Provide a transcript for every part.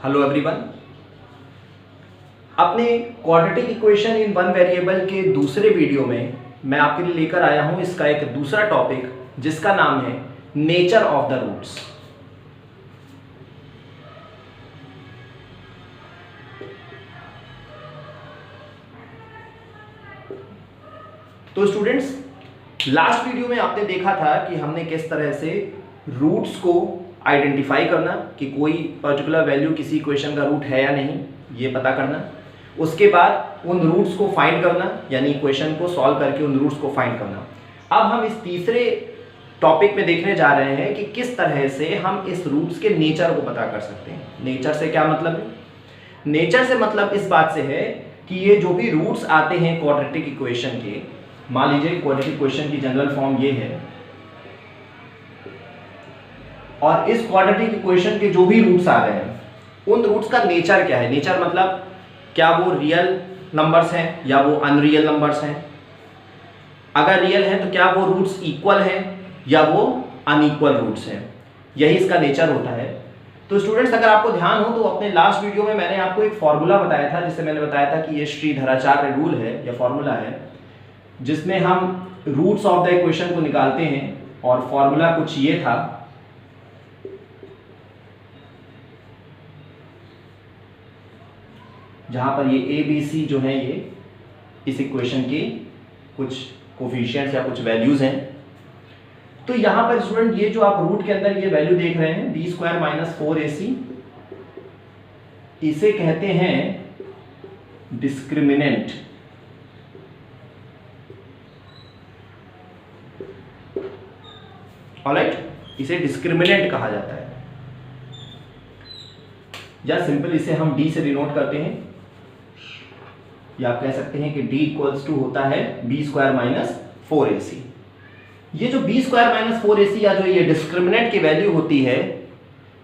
Hello everyone. अपने quadratic equation in one variable के दूसरे वीडियो में मैं आपके लिए लेकर आया हूं इसका एक दूसरा टॉपिक जिसका नाम है नेचर ऑफ द रूट्स। तो स्टूडेंट्स, लास्ट वीडियो में आपने देखा था कि हमने किस तरह से रूट्स को आइडेंटिफाई करना कि कोई पर्टिकुलर वैल्यू किसी इक्वेशन का रूट है या नहीं ये पता करना, उसके बाद उन रूट्स को फाइंड करना यानी इक्वेशन को सॉल्व करके उन रूट्स को फाइंड करना। अब हम इस तीसरे टॉपिक में देखने जा रहे हैं कि किस तरह से हम इस रूट्स के नेचर को पता कर सकते हैं। नेचर से क्या मतलब है? नेचर से मतलब इस बात से है कि ये जो भी रूट्स आते हैं क्वाड्रेटिक इक्वेशन के, मान लीजिए क्वाड्रेटिक इक्वेशन की जनरल फॉर्म ये है और इस क्वाड्रेटिक इक्वेशन के जो भी रूट्स आ रहे हैं उन रूट्स का नेचर क्या है। नेचर मतलब क्या वो रियल नंबर्स हैं या वो अनरियल नंबर्स हैं। अगर रियल है तो क्या वो रूट्स इक्वल हैं या वो अनइक्वल रूट्स हैं। यही इसका नेचर होता है। तो स्टूडेंट्स, अगर आपको ध्यान हो तो अपने लास्ट वीडियो में मैंने आपको एक फॉर्मूला बताया था जिससे मैंने बताया था कि ये श्रीधराचार्य रूल है या फॉर्मूला है जिसमें हम रूट्स ऑफ द इक्वेशन को निकालते हैं और फॉर्मूला कुछ ये था। जहां पर ये ए बी सी जो है ये इस इक्वेशन के कुछ कोफिशिएंट्स या कुछ वैल्यूज हैं। तो यहां पर स्टूडेंट ये जो आप रूट के अंदर ये वैल्यू देख रहे हैं बी स्क्वायर माइनस 4ac, इसे कहते हैं डिस्क्रिमिनेंट। ऑलराइट, इसे डिस्क्रिमिनेंट कहा जाता है या सिंपल इसे हम डी से डिनोट करते हैं या आप कह सकते हैं कि d इक्वल्स टू होता है बी स्क्वायर माइनस 4ac। ये जो बी स्क्वायर माइनस 4ac या जो ये डिस्क्रिमिनेंट की वैल्यू होती है,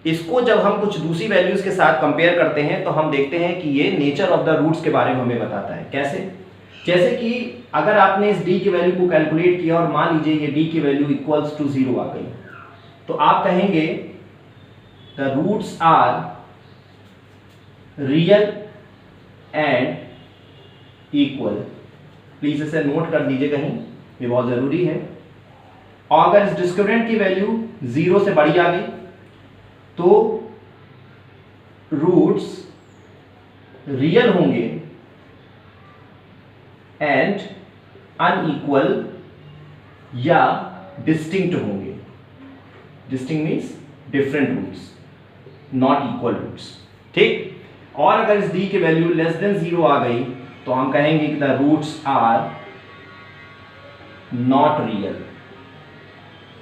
इसको जब हम कुछ दूसरी वैल्यूज के साथ कंपेयर करते हैं तो हम देखते हैं कि ये नेचर ऑफ द रूट्स के बारे में हमें बताता है। कैसे? जैसे कि अगर आपने इस d की वैल्यू को कैलकुलेट किया और मान लीजिए ये d की वैल्यू इक्वल्स टू 0 आ गई, तो आप कहेंगे the roots are real and equal. Please इसे नोट कर दीजिए कहीं, ये बहुत जरूरी है। और अगर इस डिस्क्रिमिनेंट की वैल्यू 0 से बड़ी आ गई तो रूट्स रियल होंगे एंड अनइक्वल या डिस्टिंक्ट होंगे। Distinct means different roots, not equal roots. ठीक? और अगर इस d की वैल्यू लेस देन 0 आ गई तो हम कहेंगे कि the roots are not real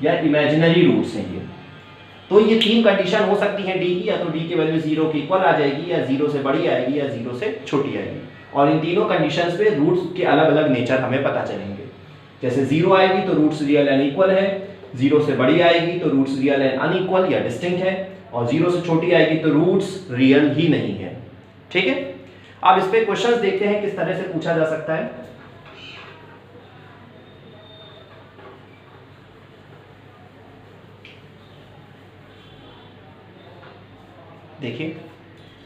या इमेजिनरी रूट्स हैं ये। तो ये तीन कंडीशन हो सकती हैं d की, या तो d की वैल्यू 0 की इक्वल आ जाएगी या 0 से बड़ी आएगी या 0 से छोटी आएगी। और इन तीनों कंडीशंस पे रूट्स के अलग अलग नेचर हमें पता चलेंगे। जैसे 0 आएगी तो रूट्स रियल एंड इक्वल है, 0 से बड़ी आएगी तो रूट्स रियल एंड अनइक्वल या डिस्टिंक्ट है, और 0 से छोटी आएगी तो रूट्स रियल ही नहीं है। ठीक है? अब इस पे क्वेश्चंस देखते हैं किस तरह से पूछा जा सकता है। देखिए,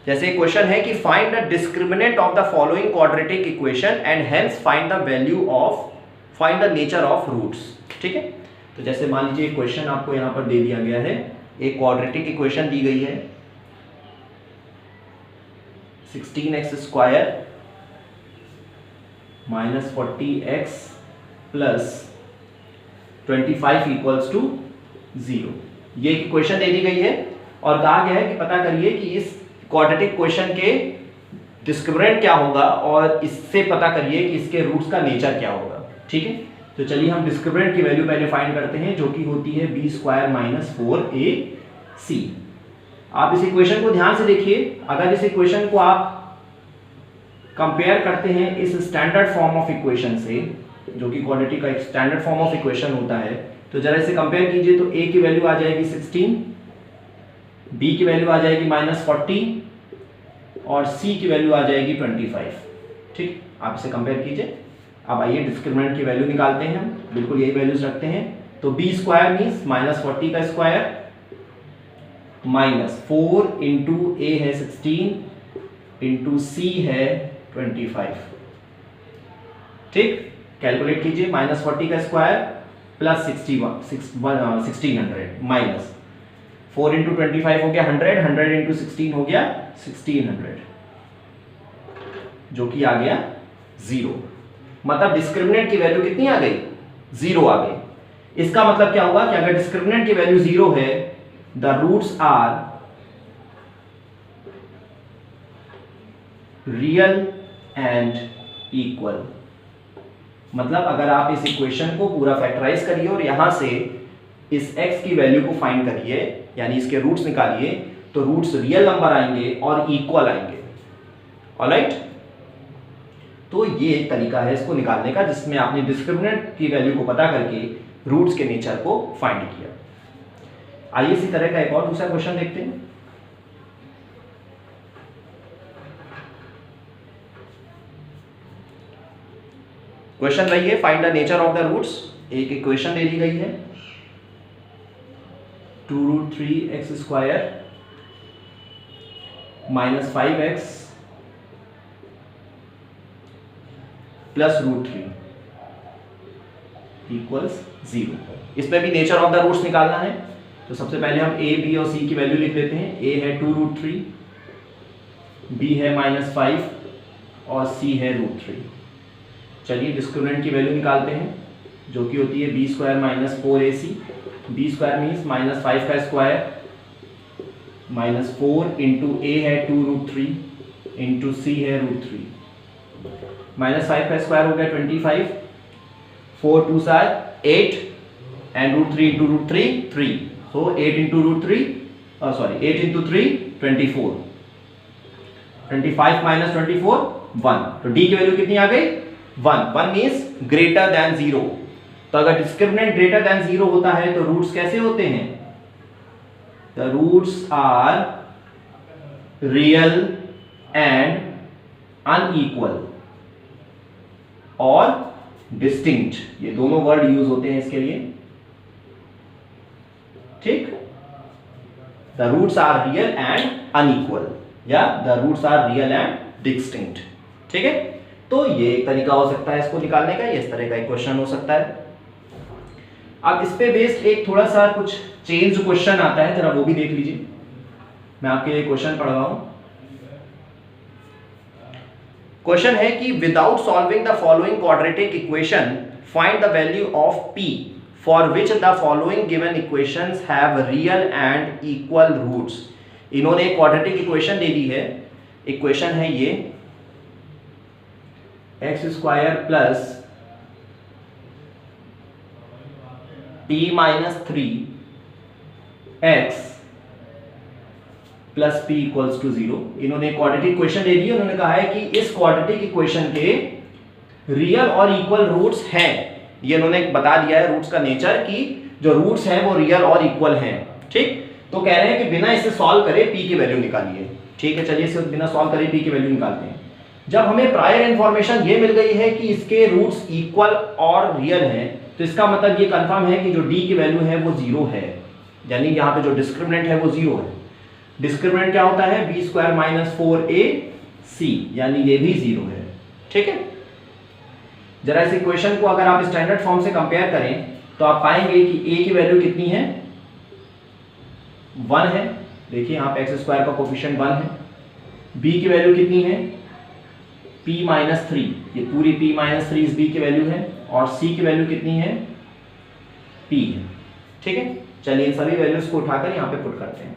जैसे क्वेश्चन है कि find the discriminant of the following quadratic equation and hence find the value of find the nature of roots. ठीक है? तो जैसे मान लीजिए क्वेश्चन आपको यहां पर दे दिया गया है, एक क्वाड्रेटिक इक्वेशन दी गई है 16x square minus 40x plus 25 equals to 0। ये इक्वेशन दे दी गई है और कहा गया है कि पता करिए कि इस क्वाड्रेटिक इक्वेशन के डिस्क्रिमिनेंट क्या होगा और इससे पता करिए कि इसके रूट्स का नेचर क्या होगा। ठीक है? तो चलिए हम डिस्क्रिमिनेंट की वैल्यू पहले फाइंड करते हैं जो कि होती है बी स्क्वायर माइनस 4ac। आप इस इक्वेशन को ध्यान से देखिए। अगर इस इक्वेशन को आप कंपेयर करते हैं इस स्टैंडर्ड फॉर्म ऑफ इक्वेशन से, जो कि क्वाड्रेटिक का एक स्टैंडर्ड फॉर्म ऑफ इक्वेशन होता है, तो जरा इसे कंपेयर कीजिए तो a की वैल्यू आ जाएगी 16, b की वैल्यू आ जाएगी माइनस 40 और c की वैल्यू आ जाएगी 25। ठीक? आप इसे कंपेयर कीजिए। अब आइए डिस्क्रिमिनेंट की वैल्यू निकालते हैं। बिल्कुल यही वैल्यूज रखते हैं। तो b स्क्वायर मीन्स माइनस 40 का स्क्वायर माइनस 4 इंटू ए है 16 इंटू सी है 25। ठीक, कैलकुलेट कीजिए। -40 का स्क्वायर प्लस 1600 माइनस 4 इंटू 25 हो गया 100, 100 इंटू 16 हो गया 1600, जो कि आ गया 0। मतलब डिस्क्रिमिनेंट की वैल्यू कितनी आ गई? 0 आ गई। इसका मतलब क्या होगा कि अगर डिस्क्रिमिनेंट की वैल्यू 0 है, the roots are real and equal. मतलब अगर आप इस इक्वेशन को पूरा फैक्टराइज करिए और यहां से इस x की वैल्यू को फाइंड करिए, यानी इसके रूट्स निकालिए, तो रूट्स रियल नंबर आएंगे और इक्वल आएंगे। ऑलराइट, तो ये एक तरीका है इसको निकालने का, जिसमें आपने डिस्क्रिमिनेंट की वैल्यू को पता करके रूट्स के नेचर को फाइंड किया। आइए इसी तरह का एक और दूसरा क्वेश्चन देखते हैं। क्वेश्चन रही है find the nature of the roots. एक इक्वेशन दे दी गई है 2√3x² minus 5x plus √3 equals 0। इसमें भी नेचर ऑफ द रूट्स निकालना है, तो सबसे पहले हम a, b और c की वैल्यू लिख लेते हैं। a है 2√3, b है -5 और c है √3। चलिए डिस्क्रिमिनेंट की वैल्यू निकालते हैं, जो कि होती है b² minus 4ac। b² means -5 का स्क्वायर माइनस 4 इंटू a है 2√3 इंटू c है √3। -5 का स्क्वायर हो गया 25, 4 2 8 and √3 into √3 3, so 8 into √3 8 into 3 24, 25 minus 24 1। तो d की वैल्यू कितनी आ गई? 1 मीन्स ग्रेटर देन 0। तो अगर डिस्क्रिमिनेंट ग्रेटर देन 0 होता है तो रूट्स कैसे होते हैं? The roots are real and unequal और डिस्टिंक्ट, ये दोनों वर्ड यूज होते हैं इसके लिए। ठीक, the roots are real and unequal या the roots are real and distinct. ठीक है, तो ये एक तरीका हो सकता है इसको निकालने का, ये इस तरह का एक क्वेश्चन हो सकता है। अब इस पे बेस्ड एक थोड़ा सा कुछ चेंज क्वेश्चन आता है, जरा वो भी देख लीजिए। मैं आपके लिए क्वेश्चन पढ़ रहा हूं। क्वेश्चन है कि without solving the following quadratic equation find the value of p for which the following given equations have real and equal roots. इन्होंने एक क्वाड्रेटिक इक्वेशन दे दी है। इक्वेशन है ये x² plus p minus 3x plus p equals to 0। इन्होंने quadratic equation दे दी। उन्होंने कहा है कि इस क्वाड्रेटिक इक्वेशन के रियल और इक्वल रूट्स हैं। ये उन्होंने बता दिया है रूट्स का नेचर, कि जो रूट्स हैं वो रियल और इक्वल हैं। ठीक, तो कह रहे हैं कि बिना इसे सॉल्व करे p की वैल्यू निकालिए। ठीक है, चलिए इसे बिना सॉल्व करे p की वैल्यू निकालते हैं। जब हमें प्रायर इन्फॉर्मेशन ये मिल गई है कि इसके रूट्स इक्वल और रियल हैं, तो इसका मतलब ये कंफर्म है कि जो d की वैल्यू है वो 0 है, यानी यहाँ पे जो डिस्क्रिमिनेंट है वो 0 है। डिस्क्रिमिनेंट क्या होता है? b² माइनस 4ac, यानी ये भी 0 है। ठीक है, जरा इस इक्वेशन को अगर आप स्टैंडर्ड फॉर्म से कंपेयर करें तो आप पाएंगे कि a की वैल्यू कितनी है? 1 है। देखिए यहाँ पे x² का कोफिशिएंट 1 है। b की वैल्यू कितनी है? p माइनस 3, ये पूरी p माइनस 3 इस b की वैल्यू है। और c की वैल्यू कितनी है? p है। ठीक है, चलिए इन सभी वैल्यूज को उठाकर यहाँ पे पुट करते हैं,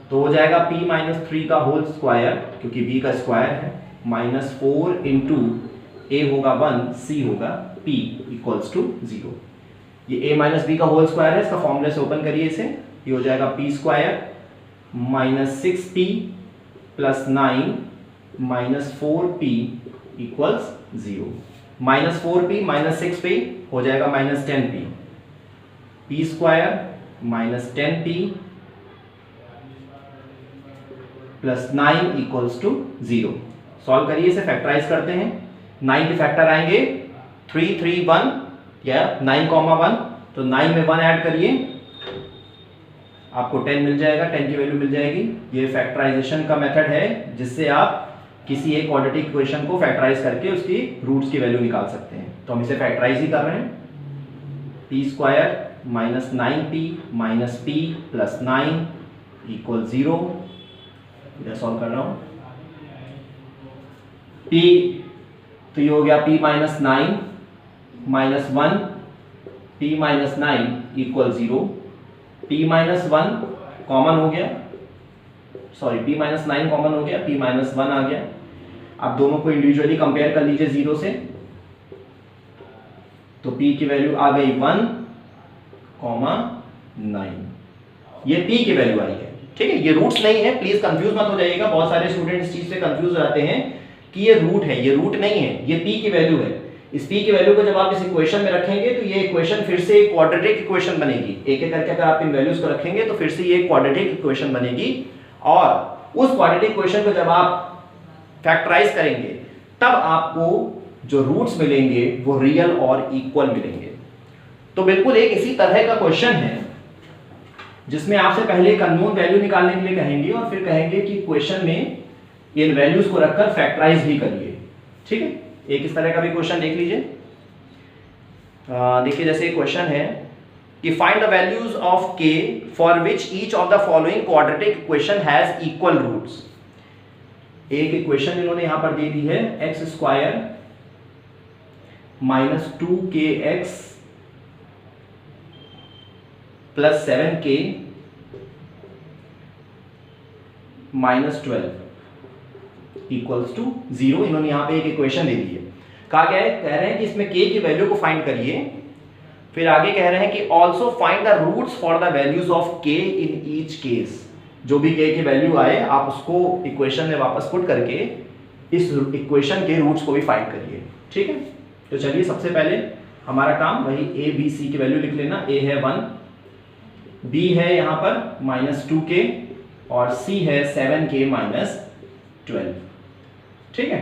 तो हो जाएगा p माइनस 3 का होल स्क्वायर, क्योंकि b का स्क्वायर है, माइनस 4 इंटू a होगा 1, c होगा p इक्वल्स टू 0। ये a माइनस b का होल स्क्वायर है, इसका फॉर्मूले से ओपन करिए इसे। ये हो जाएगा p² minus 6p plus 9 minus 4p equals 0। Minus 4p minus 6p हो जाएगा minus 10p, p² minus 10p plus 9 equals to 0। Solve करिए इसे, फैक्टराइज करते हैं। 9 के फैक्टर आएंगे 3 3 1 या 9, 1, तो 9 में 1 ऐड करिए, आपको 10 मिल जाएगा, 10 की वैल्यू मिल जाएगी। ये फैक्टराइजेशन का मेथड है जिससे आप किसी एक क्वाड्रेटिक इक्वेशन को फैक्टराइज करके उसकी रूट्स की वैल्यू निकाल सकते हैं। तो हम इसे फैक्टराइज ही कर रहे हैं। p square minus 9p minus p plus 9 equal 0। इधर सॉल्व कर रहा हूँ। p तो ये हो गया p minus 9 minus 1, p minus 9 equal 0। p minus 1 common हो गया, सॉरी p माइनस 9 कॉमन हो गया, p माइनस 1 आ गया। आप दोनों को इंडिविजुअली कंपेयर कर लीजिए 0 से, तो p की वैल्यू आ गई 1, 9। ये p की वैल्यू आई है, ठीक है। ये रूट्स नहीं है, प्लीज कंफ्यूज मत हो जाइएगा। बहुत सारे स्टूडेंट इस चीज से कंफ्यूज हो जाते हैं कि ये रूट है, ये रूट नहीं है, ये p की वैल्यू है। इस p की वैल्यू को जब आप इस इक्वेशन में रखेंगे तो ये इक्वेशन फिर से एक क्वाड्रेटिक इक्वेशन बनेगी। एक एक करके अगर आप इन वैल्यूज को रखेंगे तो फिर से ये एक क्वाड्रेटिक इक्वेशन बनेगी, और उस क्वाड्रेटिक इक्वेशन को जब आप फैक्टराइज करेंगे तब आपको जो रूट्स मिलेंगे वो रियल और इक्वल मिलेंगे। तो बिल्कुल एक इसी तरह का क्वेश्चन है जिसमें आपसे पहले एक अननोन वैल्यू निकालने के लिए कहेंगे और फिर कहेंगे कि क्वेश्चन में इन वैल्यूज को रखकर फैक्टराइज भी करिए, ठीक है। एक इस तरह का भी क्वेश्चन देख लीजिए। देखिए जैसे क्वेश्चन है कि find the values of k for which each of the following quadratic equation has equal roots. एक इक्वेशन इन्होंने यहां पर दे दी है, x square minus 2kx plus 7k minus 12 equals to 0। इन्होंने यहां पे एक इक्वेशन दे दी है। कहा गया है, कह रहे हैं कि इसमें k की वैल्यू को फाइंड करिए, फिर आगे कह रहे हैं कि also find the roots for the values of k in each case. जो भी k की वैल्यू आए आप उसको इक्वेशन में वापस पुट करके इस इक्वेशन के रूट्स को भी फाइंड करिए, ठीक है। तो चलिए सबसे पहले हमारा काम वही a b c की वैल्यू लिख लेना। a है 1, b है यहां पर माइनस 2k और c है 7k माइनस 12, ठीक है।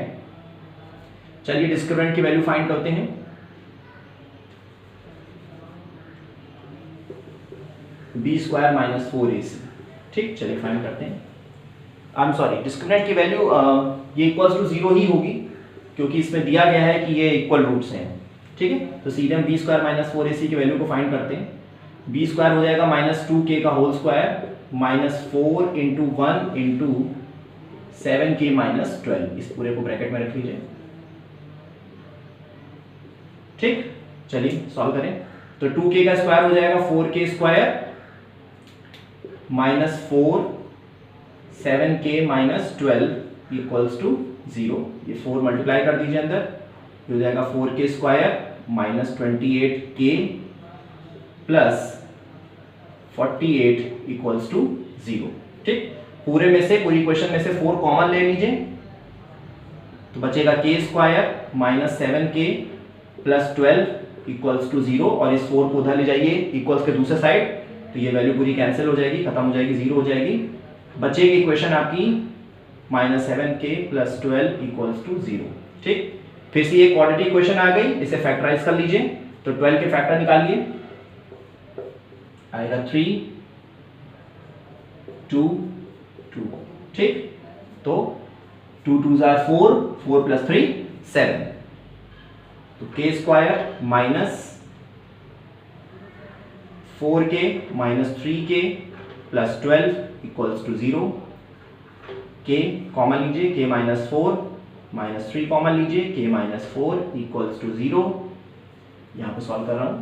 चलिए डिस्क्रिमिनेंट की वैल्यू फाइंड करते हैं। b स्क्वायर माइनस 4ac, ठीक। चलिए फाइंड करते हैं। आई एम सॉरी, डिस्क्रिमिनेंट की वैल्यू ये इक्वल्स टू 0 ही होगी क्योंकि इसमें दिया गया है कि ये इक्वल रूट्स हैं, ठीक है। तो सीधे हम b स्क्वायर माइनस 4ac की वैल्यू को फाइंड करते हैं। b स्क्वायर हो जाएगा माइनस 2k का whole square minus 4 into 1 into 7k minus 12। इस पूरे को ब्रैकेट में रख लीजिए, ठीक। चलिए सॉल्व करें। तो 2k का स्क्वायर हो जाएगा 4k square minus 4 7k minus 12 equals to 0। ये 4 मल्टीप्लाई कर दीजिए अंदर, हो जाएगा 4k square minus 28k plus 48 equals to 0, ठीक। पूरे में से, पूरी इक्वेशन में से 4 कॉमन ले लीजिए तो बचेगा k square minus 7k plus 12 equals to 0, और इस 4 को उधर ले जाइए इक्वल्स के दूसरे साइड, तो ये वैल्यू पूरी कैंसिल हो जाएगी, खत्म हो जाएगी, 0 हो जाएगी। बचेगी इक्वेशन आपकी minus 7k plus 12 equals to 0, ठीक। फिर से ये क्वाड्रेटिक इक्वेशन आ गई, इसे फैक्टराइज कर लीजिए। तो 12 के फैक्टर निकालिए, आएगा 3 2 2, ठीक। तो 2 2 जार 4, 4 प्लस 3 7, तो k square minus 4k minus 3k plus 12 equals to 0। k common लीजिए, k माइनस 4 माइनस 3 कॉमन लीजिए, k माइनस 4 इक्वल्स टू 0। यहां पे सॉल्व कर रहा हूं,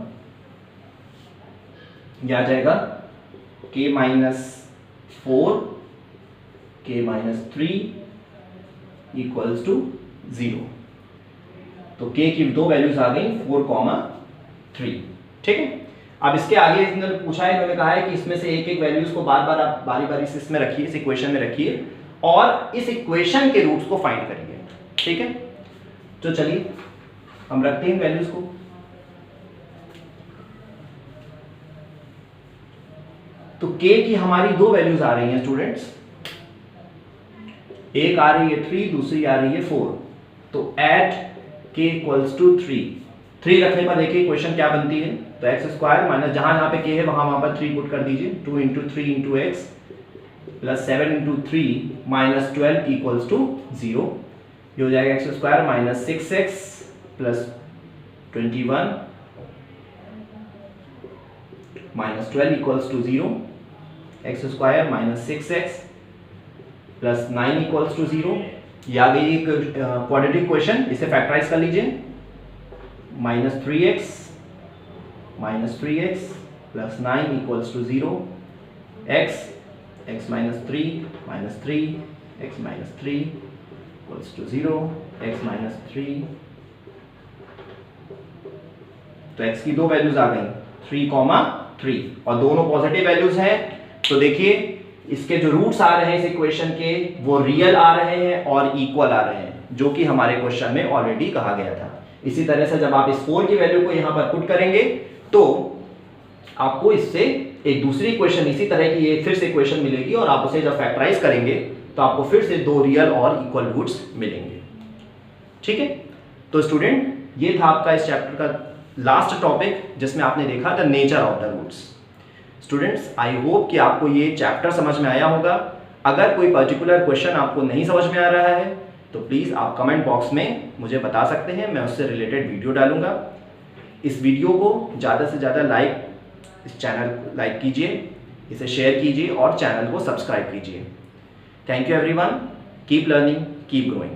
यह आ जाएगा k minus 4 k minus 3 equals to 0। तो k की दो वैल्यूज आ गई 4,3, ठीक है। अब इसके आगे इन्होंने पूछा है, इन्होंने कहा है कि इसमें से एक एक वैल्यूज को बार बार आप बारी बारी से इसमें रखिए, इस इक्वेशन में रखिए और इस इक्वेशन के रूट्स को फाइंड करिए, ठीक है। तो चलिए हम रखते हैं वैल्यूज को। तो k की हमारी दो वैल्यूज आ रही हैं स्टूडेंट्स, एक आ रही है 3, दूसरी आ रही है 4। तो एट k इक्वल्स टू 3 रखने पर देखिए इक्वेशन क्या बनती है। तो एक्स स्क्वायर माइनस जहाँ पे के है वहाँ पर 3 पुट कर दीजिए, 2 into 3 into x plus 7 into 3 minus 12 equals to 0। ये हो जाएगा x square minus 6x plus 21 minus 12 equals to 0। X square minus 6x plus 9 equals to 0। ये आ गई एक क्वाड्रेटिक क्वेश्चन, इसे फैक्टराइज कर लीजिए। Minus 3x plus 9 equals to 0। x minus 3 x minus 3 equals to 0। x minus 3, तो x की दो values आ गई 3, और दोनों पॉजिटिव वैल्यूज हैं। तो देखिए इसके जो रूट्स आ रहे हैं इस इक्वेशन के वो रियल आ रहे हैं और इक्वल आ रहे हैं, जो कि हमारे क्वेश्चन में ऑलरेडी कहा गया था। इसी तरह से जब आप इस 4 की वैल्यू को यहां पर पुट करेंगे तो आपको इससे एक दूसरी इक्वेशन इसी तरह की फिर से इक्वेशन मिलेगी, और आप उसे जब फैक्टराइज करेंगे तो आपको फिर से दो रियल और इक्वल रूट्स मिलेंगे। ठीक है, तो स्टूडेंट ये था आपका इस चैप्टर का लास्ट टॉपिक, जिसमें आपने देखा the nature of the roots. Students I hope कि आपको ये चैप्टर समझ में आया होगा। अगर कोई पर्टिकुलर क्वेश्चन आपको नहीं समझ में आ रहा है तो प्लीज़ आप कमेंट बॉक्स में मुझे बता सकते हैं, मैं उससे रिलेटेड वीडियो डालूंगा। इस वीडियो को ज़्यादा से ज़्यादा इस चैनल लाइक कीजिए, इसे शेयर कीजिए और चैनल को सब्सक्राइब कीजिए। Thank you everyone, keep learning, keep growing.